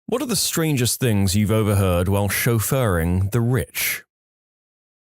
What are the strangest things you've overheard while chauffeuring the rich?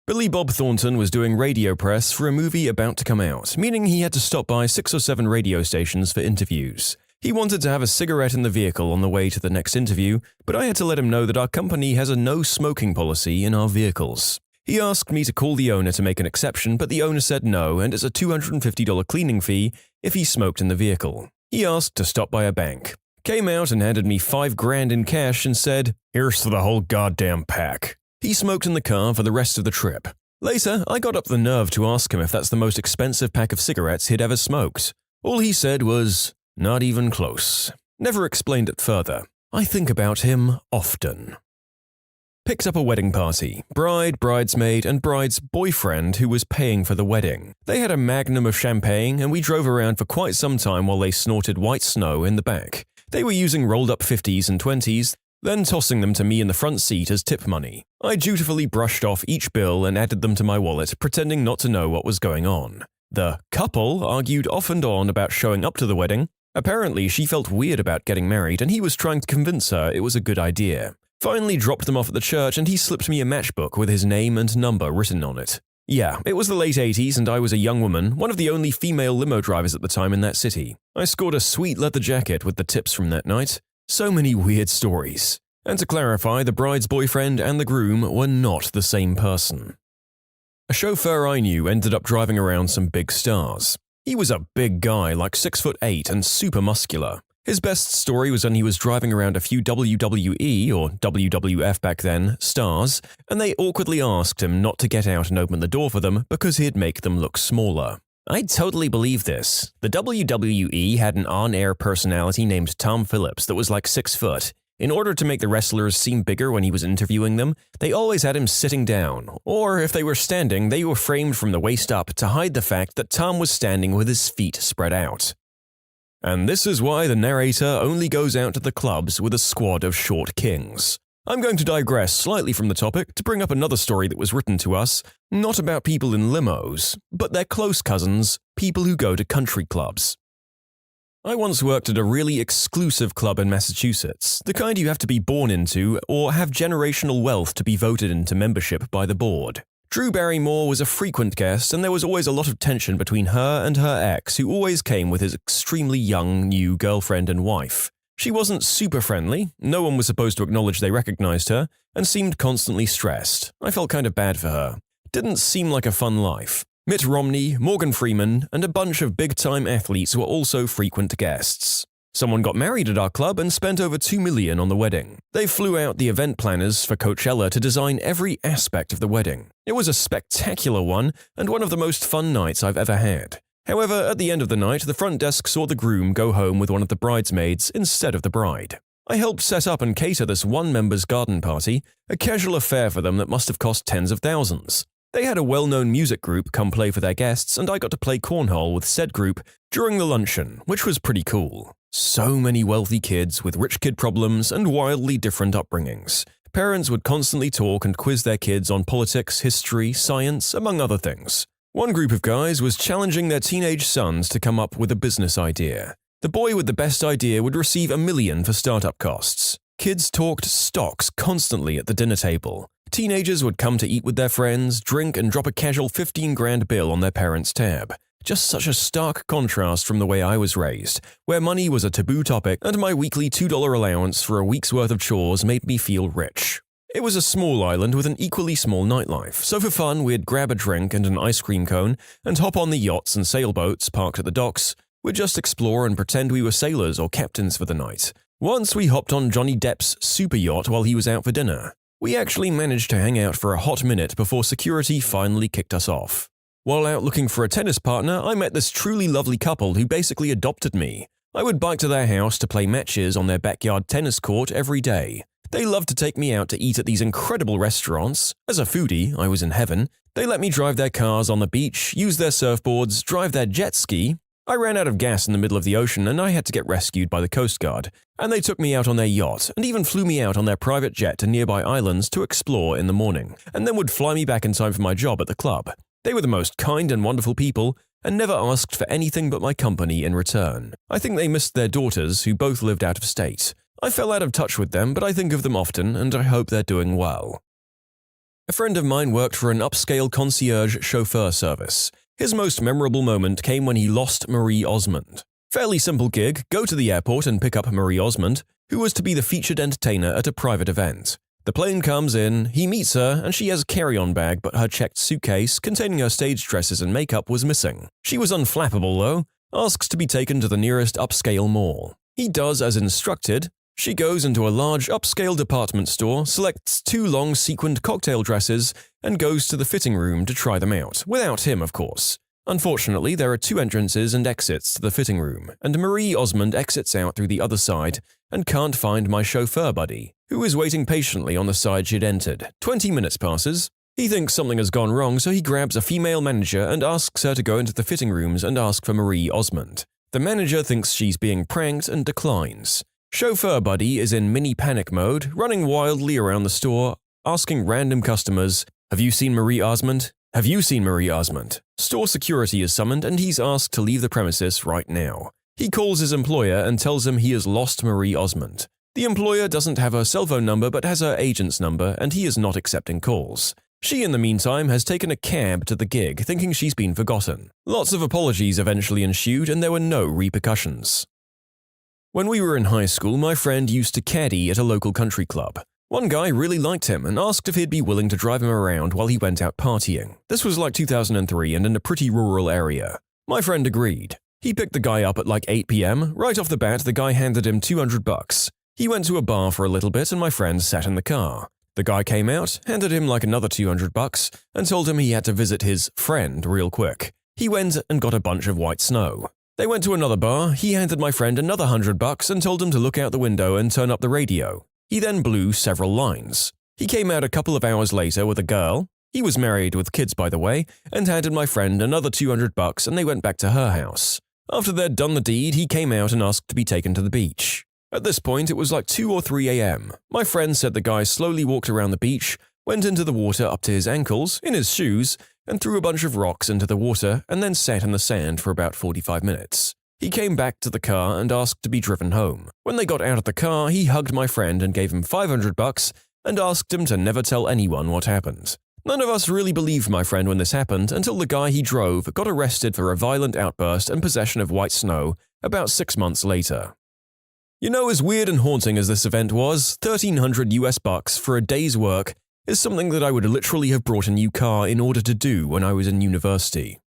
Billy Bob Thornton was doing radio press for a movie about to come out, meaning he had to stop by 6 or 7 radio stations for interviews. He wanted to have a cigarette in the vehicle on the way to the next interview, but I had to let him know that our company has a no-smoking policy in our vehicles. He asked me to call the owner to make an exception, but the owner said no, and it's a $250 cleaning fee if he smoked in the vehicle. He asked to stop by a bank. Came out and handed me $5,000 in cash and said, "Here's for the whole goddamn pack." He smoked in the car for the rest of the trip. Later, I got up the nerve to ask him if that's the most expensive pack of cigarettes he'd ever smoked. All he said was, "Not even close." Never explained it further. I think about him often. Picked up a wedding party. Bride, bridesmaid, and bride's boyfriend who was paying for the wedding. They had a magnum of champagne and we drove around for quite some time while they snorted white snow in the back. They were using rolled-up 50s and 20s, then tossing them to me in the front seat as tip money. I dutifully brushed off each bill and added them to my wallet, pretending not to know what was going on. The couple argued off and on about showing up to the wedding. Apparently, she felt weird about getting married, and he was trying to convince her it was a good idea. Finally dropped them off at the church, and he slipped me a matchbook with his name and number written on it. Yeah, it was the late 80s and I was a young woman, one of the only female limo drivers at the time in that city. I scored a sweet leather jacket with the tips from that night. So many weird stories. And to clarify, the bride's boyfriend and the groom were not the same person. A chauffeur I knew ended up driving around some big stars. He was a big guy, like 6'8" and super muscular. His best story was when he was driving around a few WWE, or WWF back then, stars, and they awkwardly asked him not to get out and open the door for them because he'd make them look smaller. I totally believe this. The WWE had an on-air personality named Tom Phillips that was like 6 foot. In order to make the wrestlers seem bigger when he was interviewing them, they always had him sitting down, or if they were standing, they were framed from the waist up to hide the fact that Tom was standing with his feet spread out. And this is why the narrator only goes out to the clubs with a squad of short kings. I'm going to digress slightly from the topic to bring up another story that was written to us, not about people in limos, but their close cousins, people who go to country clubs. I once worked at a really exclusive club in Massachusetts, the kind you have to be born into or have generational wealth to be voted into membership by the board. Drew Barrymore was a frequent guest, and there was always a lot of tension between her and her ex, who always came with his extremely young new girlfriend and wife. She wasn't super friendly, no one was supposed to acknowledge they recognized her, and seemed constantly stressed. I felt kind of bad for her. Didn't seem like a fun life. Mitt Romney, Morgan Freeman, and a bunch of big-time athletes were also frequent guests. Someone got married at our club and spent over $2 million on the wedding. They flew out the event planners for Coachella to design every aspect of the wedding. It was a spectacular one and one of the most fun nights I've ever had. However, at the end of the night, the front desk saw the groom go home with one of the bridesmaids instead of the bride. I helped set up and cater this one member's garden party, a casual affair for them that must have cost tens of thousands. They had a well-known music group come play for their guests, and I got to play cornhole with said group during the luncheon, which was pretty cool. So many wealthy kids with rich kid problems and wildly different upbringings. Parents would constantly talk and quiz their kids on politics, history, science, among other things. One group of guys was challenging their teenage sons to come up with a business idea. The boy with the best idea would receive $1 million for startup costs. Kids talked stocks constantly at the dinner table. Teenagers would come to eat with their friends, drink, and drop a casual $15,000 bill on their parents' tab. Just such a stark contrast from the way I was raised, where money was a taboo topic and my weekly $2 allowance for a week's worth of chores made me feel rich. It was a small island with an equally small nightlife, so for fun we'd grab a drink and an ice cream cone and hop on the yachts and sailboats parked at the docks. We'd just explore and pretend we were sailors or captains for the night. Once we hopped on Johnny Depp's super yacht while he was out for dinner. We actually managed to hang out for a hot minute before security finally kicked us off. While out looking for a tennis partner, I met this truly lovely couple who basically adopted me. I would bike to their house to play matches on their backyard tennis court every day. They loved to take me out to eat at these incredible restaurants. As a foodie, I was in heaven. They let me drive their cars on the beach, use their surfboards, drive their jet ski. I ran out of gas in the middle of the ocean and I had to get rescued by the Coast Guard. And they took me out on their yacht and even flew me out on their private jet to nearby islands to explore in the morning, and then would fly me back in time for my job at the club. They were the most kind and wonderful people, and never asked for anything but my company in return. I think they missed their daughters, who both lived out of state. I fell out of touch with them, but I think of them often and I hope they're doing well. A friend of mine worked for an upscale concierge chauffeur service. His most memorable moment came when he lost Marie Osmond. Fairly simple gig, go to the airport and pick up Marie Osmond, who was to be the featured entertainer at a private event. The plane comes in, he meets her, and she has a carry-on bag, but her checked suitcase containing her stage dresses and makeup was missing. She was unflappable though, asks to be taken to the nearest upscale mall. He does as instructed. She goes into a large upscale department store, selects 2 long sequined cocktail dresses, and goes to the fitting room to try them out, without him of course. Unfortunately, there are 2 entrances and exits to the fitting room, and Marie Osmond exits out through the other side and can't find my chauffeur buddy, who is waiting patiently on the side she'd entered. 20 minutes passes. He thinks something has gone wrong, so he grabs a female manager and asks her to go into the fitting rooms and ask for Marie Osmond. The manager thinks she's being pranked and declines. Chauffeur buddy is in mini panic mode, running wildly around the store, asking random customers, "Have you seen Marie Osmond? Have you seen Marie Osmond?" Store security is summoned and he's asked to leave the premises right now. He calls his employer and tells him he has lost Marie Osmond. The employer doesn't have her cell phone number but has her agent's number and he is not accepting calls. She, in the meantime, has taken a cab to the gig, thinking she's been forgotten. Lots of apologies eventually ensued and there were no repercussions. When we were in high school, my friend used to caddy at a local country club. One guy really liked him and asked if he'd be willing to drive him around while he went out partying. This was like 2003 and in a pretty rural area. My friend agreed. He picked the guy up at like 8 p.m. Right off the bat, the guy handed him $200. He went to a bar for a little bit and my friend sat in the car. The guy came out, handed him like another $200 and told him he had to visit his friend real quick. He went and got a bunch of white snow. They went to another bar, he handed my friend another $100 and told him to look out the window and turn up the radio. He then blew several lines. He came out a couple of hours later with a girl. He was married with kids, by the way, and handed my friend another $200 and they went back to her house. After they'd done the deed, he came out and asked to be taken to the beach. At this point, it was like 2 or 3 a.m. My friend said the guy slowly walked around the beach, went into the water up to his ankles, in his shoes, and threw a bunch of rocks into the water and then sat in the sand for about 45 minutes. He came back to the car and asked to be driven home. When they got out of the car, he hugged my friend and gave him $500 and asked him to never tell anyone what happened. None of us really believed my friend when this happened until the guy he drove got arrested for a violent outburst and possession of white snow about 6 months later. You know, as weird and haunting as this event was, $1,300 for a day's work is something that I would literally have brought a new car in order to do when I was in university.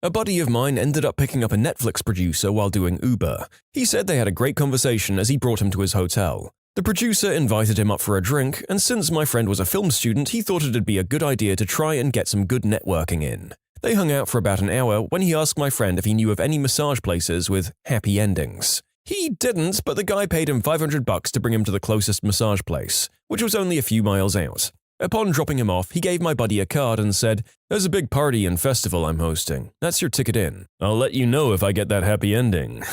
A buddy of mine ended up picking up a Netflix producer while doing Uber. He said they had a great conversation as he brought him to his hotel. The producer invited him up for a drink, and since my friend was a film student, he thought it'd be a good idea to try and get some good networking in. They hung out for about an hour when he asked my friend if he knew of any massage places with happy endings. He didn't, but the guy paid him $500 to bring him to the closest massage place, which was only a few miles out. Upon dropping him off, he gave my buddy a card and said, "There's a big party and festival I'm hosting. That's your ticket in. I'll let you know if I get that happy ending."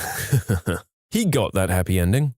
He got that happy ending.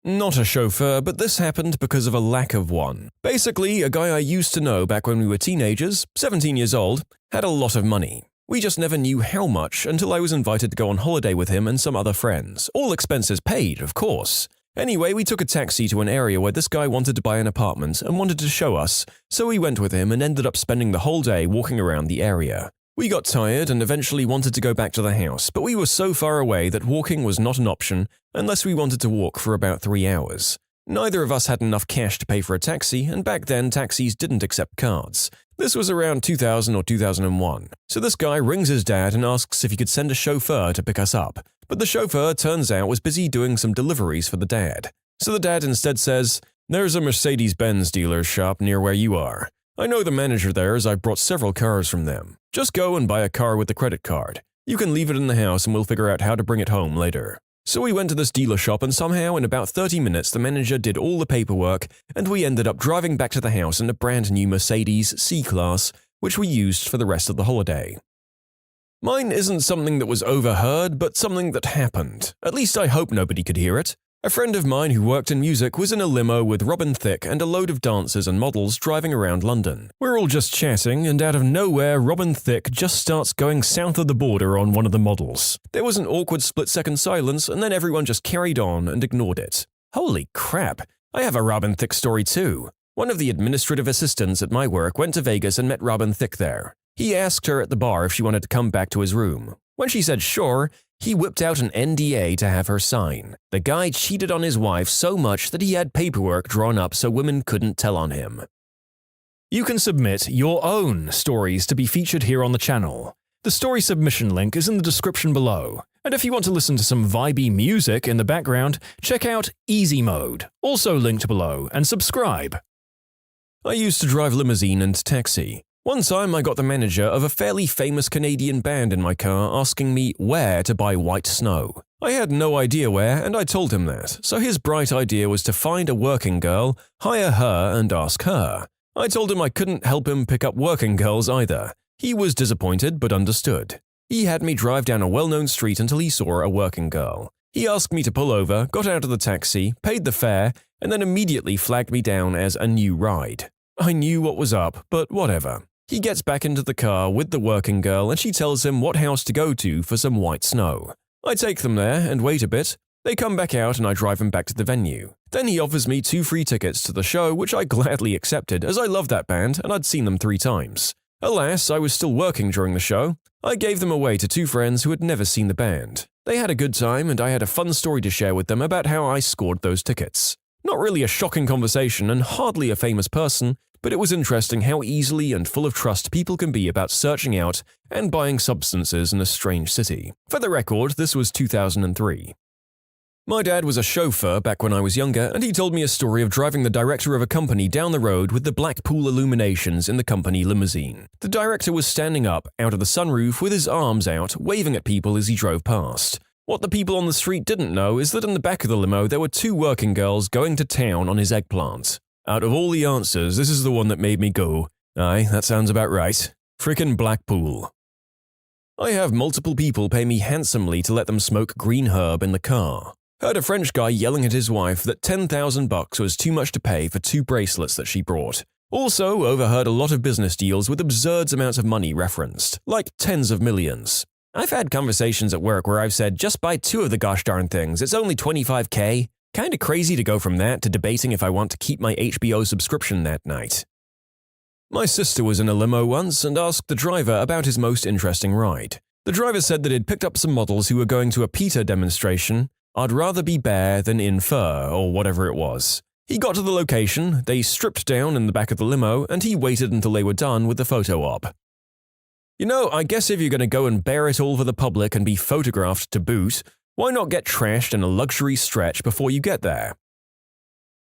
Not a chauffeur, but this happened because of a lack of one. Basically, a guy I used to know back when we were teenagers, 17 years old, had a lot of money. We just never knew how much until I was invited to go on holiday with him and some other friends. All expenses paid, of course. Anyway, we took a taxi to an area where this guy wanted to buy an apartment and wanted to show us, so we went with him and ended up spending the whole day walking around the area. We got tired and eventually wanted to go back to the house, but we were so far away that walking was not an option unless we wanted to walk for about 3 hours. Neither of us had enough cash to pay for a taxi, and back then taxis didn't accept cards. This was around 2000 or 2001. So this guy rings his dad and asks if he could send a chauffeur to pick us up. But the chauffeur, turns out, was busy doing some deliveries for the dad. So the dad instead says, "There's a Mercedes-Benz dealer's shop near where you are. I know the manager there as I've brought several cars from them. Just go and buy a car with the credit card. You can leave it in the house and we'll figure out how to bring it home later." So we went to this dealer shop and somehow in about 30 minutes the manager did all the paperwork and we ended up driving back to the house in a brand new Mercedes C-Class, which we used for the rest of the holiday. Mine isn't something that was overheard, but something that happened. At least I hope nobody could hear it. A friend of mine who worked in music was in a limo with Robin Thicke and a load of dancers and models driving around London. We're all just chatting, and out of nowhere, Robin Thicke just starts going south of the border on one of the models. There was an awkward split-second silence, and then everyone just carried on and ignored it. Holy crap, I have a Robin Thicke story too. One of the administrative assistants at my work went to Vegas and met Robin Thicke there. He asked her at the bar if she wanted to come back to his room. When she said sure, he whipped out an NDA to have her sign. The guy cheated on his wife so much that he had paperwork drawn up so women couldn't tell on him. You can submit your own stories to be featured here on the channel. The story submission link is in the description below. And if you want to listen to some vibey music in the background, check out Easy Mode, also linked below, and subscribe. I used to drive limousine and taxi. One time I got the manager of a fairly famous Canadian band in my car asking me where to buy white snow. I had no idea where, and I told him that, so his bright idea was to find a working girl, hire her, and ask her. I told him I couldn't help him pick up working girls either. He was disappointed but understood. He had me drive down a well-known street until he saw a working girl. He asked me to pull over, got out of the taxi, paid the fare, and then immediately flagged me down as a new ride. I knew what was up, but whatever. He gets back into the car with the working girl and she tells him what house to go to for some white snow. I take them there and wait a bit. They come back out and I drive him back to the venue. Then he offers me 2 free tickets to the show, which I gladly accepted as I loved that band and I'd seen them 3 times. Alas, I was still working during the show. I gave them away to 2 friends who had never seen the band. They had a good time and I had a fun story to share with them about how I scored those tickets. Not really a shocking conversation and hardly a famous person, but it was interesting how easily and full of trust people can be about searching out and buying substances in a strange city. For the record, this was 2003. My dad was a chauffeur back when I was younger, and he told me a story of driving the director of a company down the road with the Blackpool illuminations in the company limousine. The director was standing up out of the sunroof with his arms out, waving at people as he drove past. What the people on the street didn't know is that in the back of the limo there were 2 working girls going to town on his eggplant. Out of all the answers, this is the one that made me go, aye, that sounds about right. Frickin' Blackpool. I have multiple people pay me handsomely to let them smoke green herb in the car. Heard a French guy yelling at his wife that $10,000 was too much to pay for 2 bracelets that she brought. Also overheard a lot of business deals with absurd amounts of money referenced, like tens of millions. I've had conversations at work where I've said just buy 2 of the gosh darn things, it's only $25K. Kinda crazy to go from that to debating if I want to keep my HBO subscription that night. My sister was in a limo once and asked the driver about his most interesting ride. The driver said that he'd picked up some models who were going to a PETA demonstration. I'd rather be bare than in fur, or whatever it was. He got to the location, they stripped down in the back of the limo, and he waited until they were done with the photo op. You know, I guess if you're going to go and bare it all for the public and be photographed to boot, why not get trashed in a luxury stretch before you get there?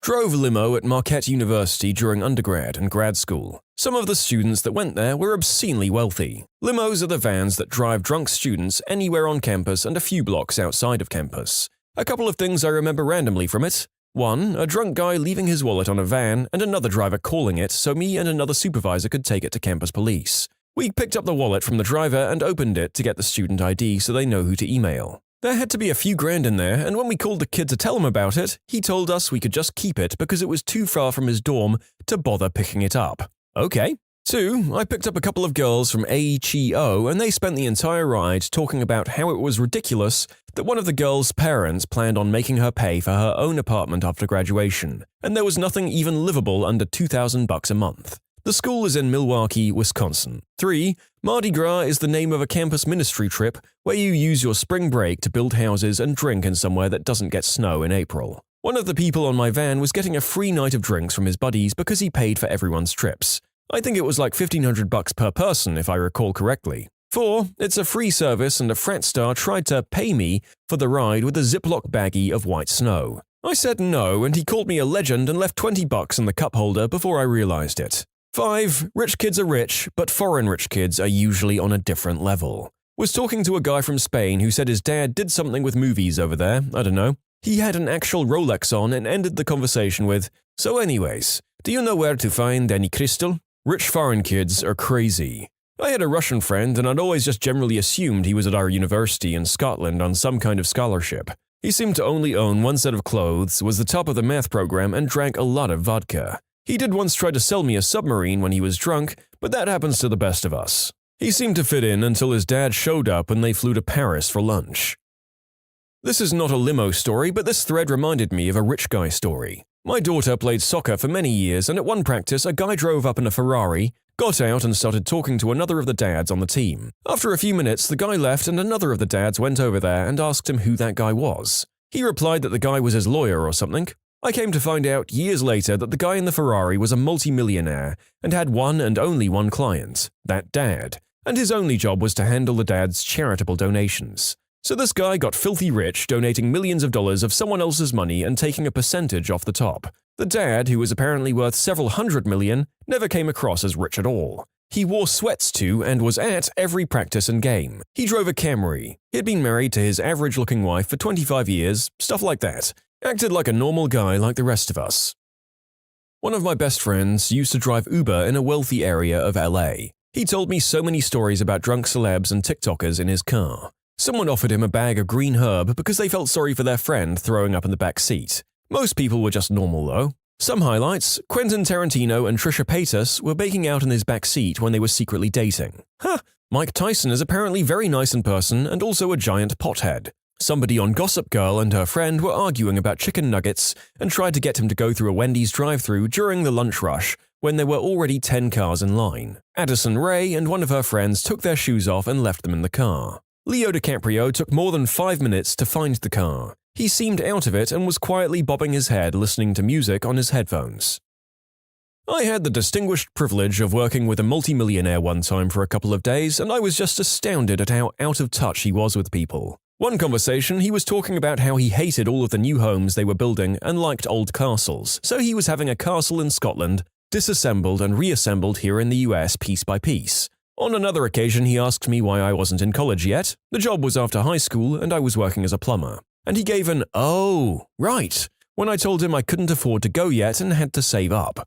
Drove limo at Marquette University during undergrad and grad school. Some of the students that went there were obscenely wealthy. Limos are the vans that drive drunk students anywhere on campus and a few blocks outside of campus. A couple of things I remember randomly from it. 1, a drunk guy leaving his wallet on a van and another driver calling it so me and another supervisor could take it to campus police. We picked up the wallet from the driver and opened it to get the student ID so they know who to email. There had to be a few grand in there, and when we called the kid to tell him about it, he told us we could just keep it because it was too far from his dorm to bother picking it up. Okay. 2, I picked up a couple of girls from AECO and they spent the entire ride talking about how it was ridiculous that one of the girls' parents planned on making her pay for her own apartment after graduation, and there was nothing even livable under $2,000 a month. The school is in Milwaukee, Wisconsin. 3, Mardi Gras is the name of a campus ministry trip where you use your spring break to build houses and drink in somewhere that doesn't get snow in April. One of the people on my van was getting a free night of drinks from his buddies because he paid for everyone's trips. I think it was like $1,500 per person if I recall correctly. 4, it's a free service and a frat star tried to pay me for the ride with a Ziploc baggie of white snow. I said no and he called me a legend and left $20 in the cup holder before I realized it. 5, rich kids are rich, but foreign rich kids are usually on a different level. Was talking to a guy from Spain who said his dad did something with movies over there, I don't know. He had an actual Rolex on and ended the conversation with, "So anyways, do you know where to find any crystal? Rich foreign kids are crazy." I had a Russian friend and I'd always just generally assumed he was at our university in Scotland on some kind of scholarship. He seemed to only own one set of clothes, was the top of the math program, and drank a lot of vodka. He did once try to sell me a submarine when he was drunk, but that happens to the best of us. He seemed to fit in until his dad showed up when they flew to Paris for lunch. This is not a limo story, but this thread reminded me of a rich guy story. My daughter played soccer for many years, and at one practice, a guy drove up in a Ferrari, got out and started talking to another of the dads on the team. After a few minutes, the guy left and another of the dads went over there and asked him who that guy was. He replied that the guy was his lawyer or something. I came to find out years later that the guy in the Ferrari was a multimillionaire and had one and only one client, that dad, and his only job was to handle the dad's charitable donations. So this guy got filthy rich, donating millions of dollars of someone else's money and taking a percentage off the top. The dad, who was apparently worth several $100 million, never came across as rich at all. He wore sweats too and was at every practice and game. He drove a Camry. He had been married to his average-looking wife for 25 years, stuff like that. Acted like a normal guy like the rest of us. One of my best friends used to drive Uber in a wealthy area of LA. He told me so many stories about drunk celebs and TikTokers in his car. Someone offered him a bag of green herb because they felt sorry for their friend throwing up in the back seat. Most people were just normal though. Some highlights: Quentin Tarantino and Trisha Paytas were baking out in his back seat when they were secretly dating. Mike Tyson is apparently very nice in person and also a giant pothead. Somebody on Gossip Girl and her friend were arguing about chicken nuggets and tried to get him to go through a Wendy's drive-thru during the lunch rush when there were already 10 cars in line. Addison Rae and one of her friends took their shoes off and left them in the car. Leo DiCaprio took more than 5 minutes to find the car. He seemed out of it and was quietly bobbing his head listening to music on his headphones. I had the distinguished privilege of working with a multimillionaire one time for a couple of days, and I was just astounded at how out of touch he was with people. One conversation, he was talking about how he hated all of the new homes they were building and liked old castles, so he was having a castle in Scotland disassembled and reassembled here in the US piece by piece. On another occasion, he asked me why I wasn't in college yet. The job was after high school and I was working as a plumber. And he gave an "oh, right," when I told him I couldn't afford to go yet and had to save up.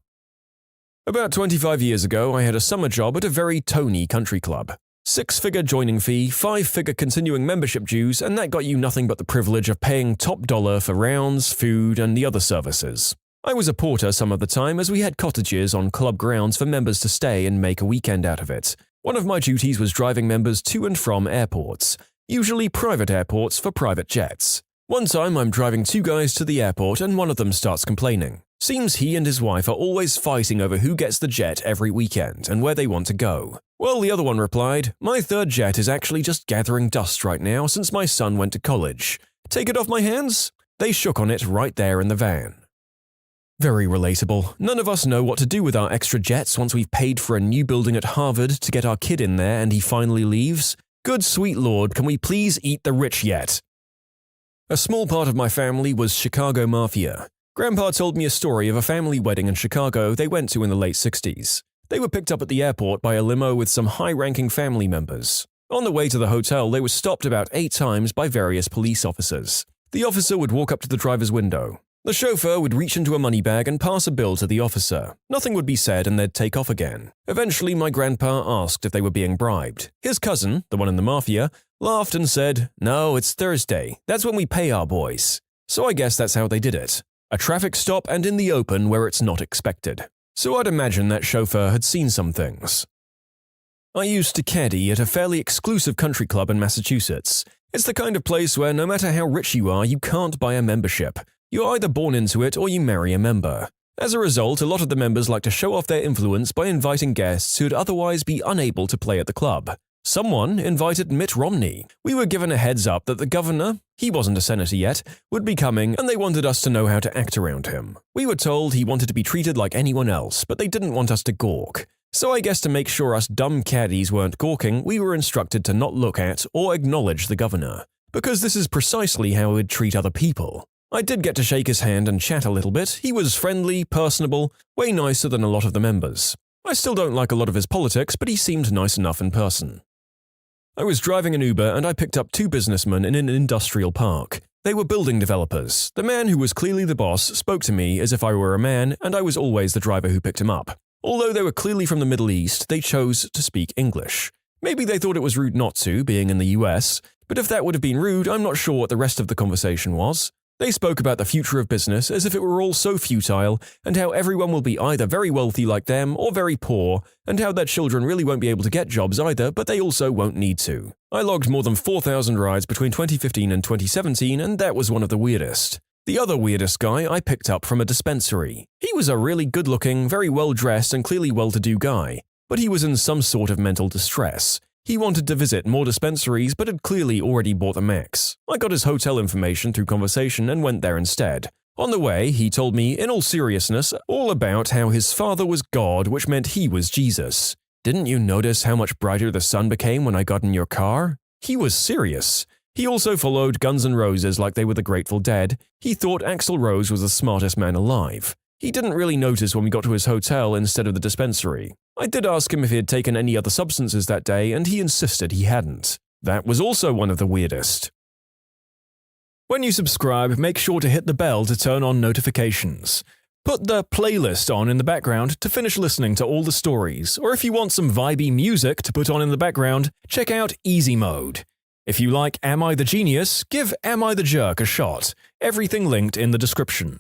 About 25 years ago, I had a summer job at a very Tony country club. 6-figure joining fee, 5-figure continuing membership dues, and that got you nothing but the privilege of paying top dollar for rounds, food, and the other services. I was a porter some of the time as we had cottages on club grounds for members to stay and make a weekend out of it. One of my duties was driving members to and from airports, usually private airports for private jets. One time I'm driving 2 guys to the airport and one of them starts complaining. Seems he and his wife are always fighting over who gets the jet every weekend and where they want to go. Well, the other one replied, "My third jet is actually just gathering dust right now since my son went to college. Take it off my hands?" They shook on it right there in the van. Very relatable. None of us know what to do with our extra jets once we've paid for a new building at Harvard to get our kid in there and he finally leaves. Good sweet Lord, can we please eat the rich yet? A small part of my family was Chicago Mafia. Grandpa told me a story of a family wedding in Chicago they went to in the late 60s. They were picked up at the airport by a limo with some high-ranking family members. On the way to the hotel, they were stopped about 8 times by various police officers. The officer would walk up to the driver's window. The chauffeur would reach into a money bag and pass a bill to the officer. Nothing would be said and they'd take off again. Eventually, my grandpa asked if they were being bribed. His cousin, the one in the mafia, laughed and said, "No, it's Thursday. That's when we pay our boys." So I guess that's how they did it. A traffic stop and in the open where it's not expected. So I'd imagine that chauffeur had seen some things. I used to caddy at a fairly exclusive country club in Massachusetts. It's the kind of place where no matter how rich you are, you can't buy a membership. You're either born into it or you marry a member. As a result, a lot of the members like to show off their influence by inviting guests who'd otherwise be unable to play at the club. Someone invited Mitt Romney. We were given a heads up that the governor, he wasn't a senator yet, would be coming and they wanted us to know how to act around him. We were told he wanted to be treated like anyone else, but they didn't want us to gawk. So I guess to make sure us dumb caddies weren't gawking, we were instructed to not look at or acknowledge the governor. Because this is precisely how we'd treat other people. I did get to shake his hand and chat a little bit. He was friendly, personable, way nicer than a lot of the members. I still don't like a lot of his politics, but he seemed nice enough in person. I was driving an Uber and I picked up 2 businessmen in an industrial park. They were building developers. The man who was clearly the boss spoke to me as if I were a man and I was always the driver who picked him up. Although they were clearly from the Middle East, they chose to speak English. Maybe they thought it was rude not to, being in the US, but if that would have been rude, I'm not sure what the rest of the conversation was. They spoke about the future of business as if it were all so futile, and how everyone will be either very wealthy like them or very poor, and how their children really won't be able to get jobs either, but they also won't need to. I logged more than 4,000 rides between 2015 and 2017, and that was one of the weirdest. The other weirdest guy I picked up from a dispensary. He was a really good-looking, very well-dressed and clearly well-to-do guy, but he was in some sort of mental distress. He wanted to visit more dispensaries but had clearly already bought the Max. I got his hotel information through conversation and went there instead. On the way, he told me, in all seriousness, all about how his father was God, which meant he was Jesus. Didn't you notice how much brighter the sun became when I got in your car? He was serious. He also followed Guns N' Roses like they were the Grateful Dead. He thought Axl Rose was the smartest man alive. He didn't really notice when we got to his hotel instead of the dispensary. I did ask him if he had taken any other substances that day, and he insisted he hadn't. That was also one of the weirdest. When you subscribe, make sure to hit the bell to turn on notifications. Put the playlist on in the background to finish listening to all the stories, or if you want some vibey music to put on in the background, check out Easy Mode. If you like Am I the Genius, give Am I the Jerk a shot. Everything linked in the description.